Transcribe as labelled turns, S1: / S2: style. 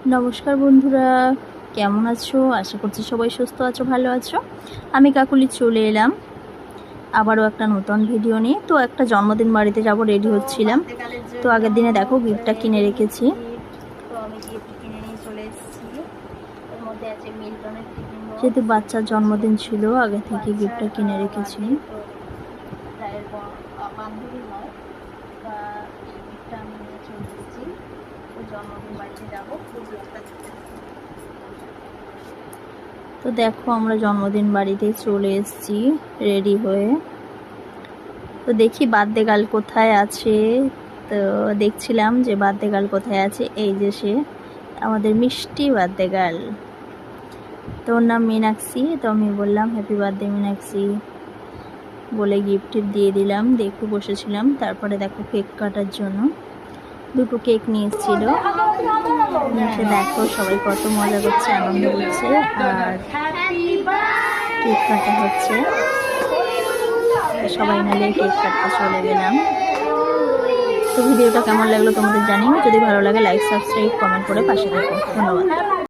S1: নমস্কার বন্ধুরা, কেমন আছো? আশা করছি সবাই সুস্থ আছো, ভালো আছো। আমি কাকুলি চলে এলাম আবারও একটা নতুন ভিডিও নিয়ে। তো একটা জন্মদিন বাড়িতে যাব, রেডি হচ্ছিলাম। তো আগের দিনে দেখো গিফটটা কিনে রেখেছি। তো আমি গিফট কিনে নিয়ে চলে এসেছি। এর মধ্যে আছে মিল্টনের টিফিন বক্স। যেহেতু বাচ্চার জন্মদিন ছিল, আগে থেকে গিফটটা কিনে রেখেছি। বান্ধবী হয় তা এই গিফটটা আমি নিয়ে চলে এসেছি। জন্মদিন বাড়িতে যাবো। তো দেখো আমরা জন্মদিন বাড়িতে চলে এসেছি রেডি হয়ে। তো দেখি বার্থডে গার্ল কোথায় আছে। তো দেখছিলাম যে বার্থডে গার্ল কোথায় আছে। এই যে সে আমাদের মিষ্টি বার্থডে গার্ল। তো ওর নাম মীনাক্ষী। তো আমি বললাম হ্যাপি বার্থডে মীনাক্ষী বলে গিফট দিয়ে দিলাম। দেখে বসেছিলাম। তারপরে দেখো কেক কাটার জন্য দুটো কেক নিয়ে এসেছিল। এসে দেখো সবাই কত মজা করছে, আনন্দ করছে, আর কেক কাটা হচ্ছে। সবাই মিলে কেক কাটতে চলে গেলাম। তো ভিডিওটা কেমন লাগলো তোমাদের জানিও। যদি ভালো লাগে লাইক, সাবস্ক্রাইব, কমেন্ট করে পাশে থাকো। ধন্যবাদ।